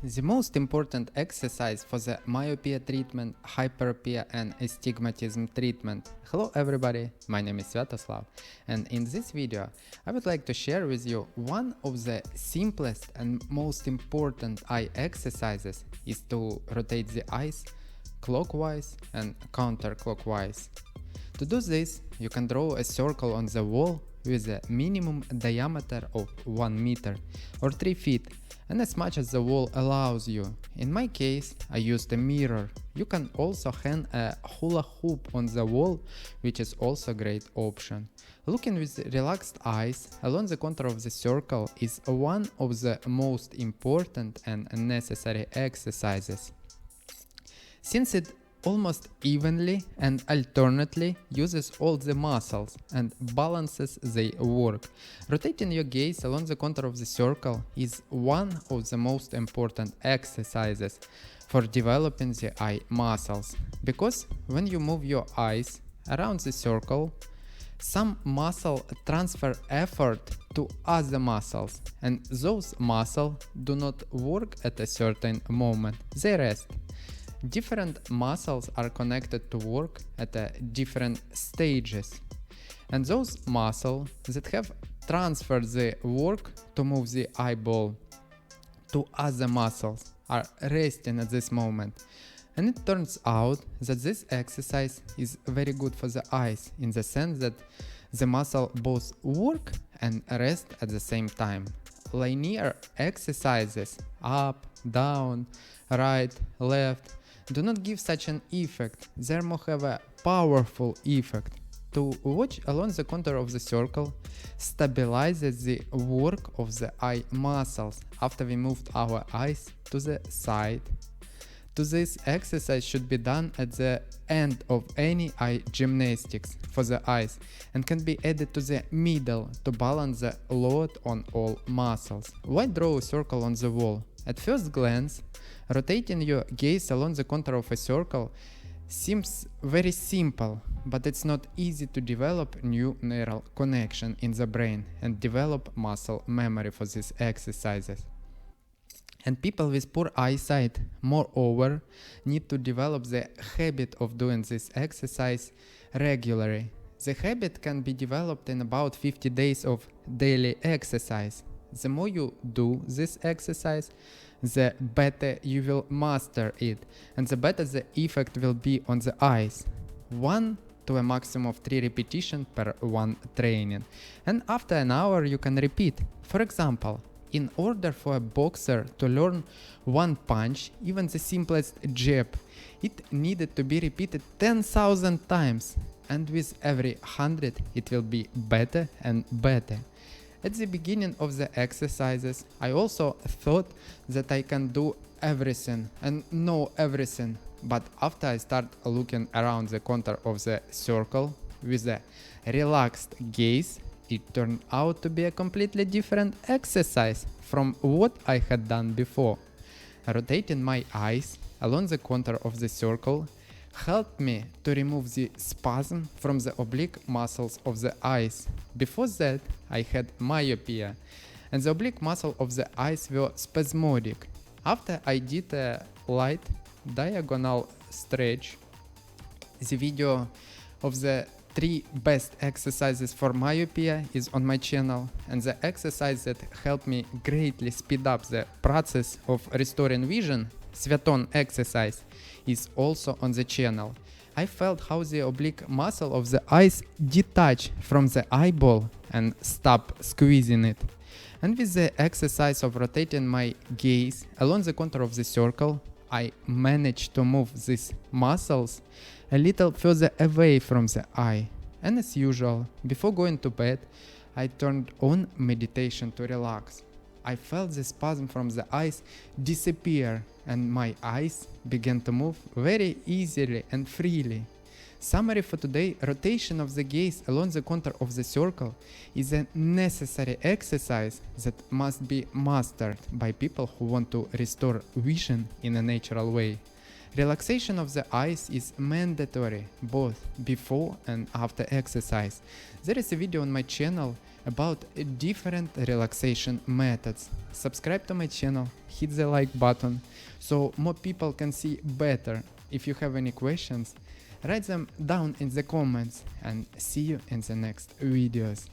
The most important exercise for the myopia treatment, hyperopia and astigmatism treatment. Hello everybody, my name is Sviatoslav, and in this video I would like to share with you one of the simplest and most important eye exercises is to rotate the eyes clockwise and counterclockwise. To do this, you can draw a circle on the wall with a minimum diameter of 1 meter or 3 feet and as much as the wall allows you. In my case, I used a mirror. You can also hang a hula hoop on the wall, which is also a great option. Looking with relaxed eyes along the contour of the circle is one of the most important and necessary exercises, since it almost evenly and alternately uses all the muscles and balances their work. Rotating your gaze along the contour of the circle is one of the most important exercises for developing the eye muscles, because when you move your eyes around the circle, some muscle transfer effort to other muscles, and those muscles do not work at a certain moment, they rest. Different muscles are connected to work at different stages, and those muscles that have transferred the work to move the eyeball to other muscles are resting at this moment. And it turns out that this exercise is very good for the eyes in the sense that the muscle both work and rest at the same time. Linear exercises, up, down, right, left, do not give such an effect, they more have a powerful effect. To watch along the contour of the circle stabilizes the work of the eye muscles after we moved our eyes to the side. This exercise should be done at the end of any eye gymnastics for the eyes and can be added to the middle to balance the load on all muscles. Why draw a circle on the wall? At first glance, rotating your gaze along the contour of a circle seems very simple, but it's not easy to develop new neural connection in the brain and develop muscle memory for these exercises. And people with poor eyesight, moreover, need to develop the habit of doing this exercise regularly. The habit can be developed in about 50 days of daily exercise. The more you do this exercise, the better you will master it, and the better the effect will be on the eyes. 1 to a maximum of 3 repetitions per one training. And after an hour you can repeat. For example, in order for a boxer to learn one punch, even the simplest jab, it needed to be repeated 10,000 times, and with every 100 it will be better and better. At the beginning of the exercises, I also thought that I can do everything and know everything, but after I start looking around the contour of the circle with a relaxed gaze, it turned out to be a completely different exercise from what I had done before. Rotating my eyes along the contour of the circle helped me to remove the spasm from the oblique muscles of the eyes. Before that, I had myopia, and the oblique muscle of the eyes were spasmodic. After I did a light diagonal stretch, the video of the 3 best exercises for myopia is on my channel, and the exercise that helped me greatly speed up the process of restoring vision, Sviaton exercise, is also on the channel. I felt how the oblique muscle of the eyes detach from the eyeball and stop squeezing it. And with the exercise of rotating my gaze along the contour of the circle, I managed to move these muscles a little further away from the eye. And as usual, before going to bed, I turned on meditation to relax. I felt the spasm from the eyes disappear, and my eyes began to move very easily and freely. Summary for today: rotation of the gaze along the contour of the circle is a necessary exercise that must be mastered by people who want to restore vision in a natural way. Relaxation of the eyes is mandatory both before and after exercise. There is a video on my channel about different relaxation methods. Subscribe to my channel, hit the like button so more people can see better. If you have any questions, write them down in the comments, and see you in the next videos.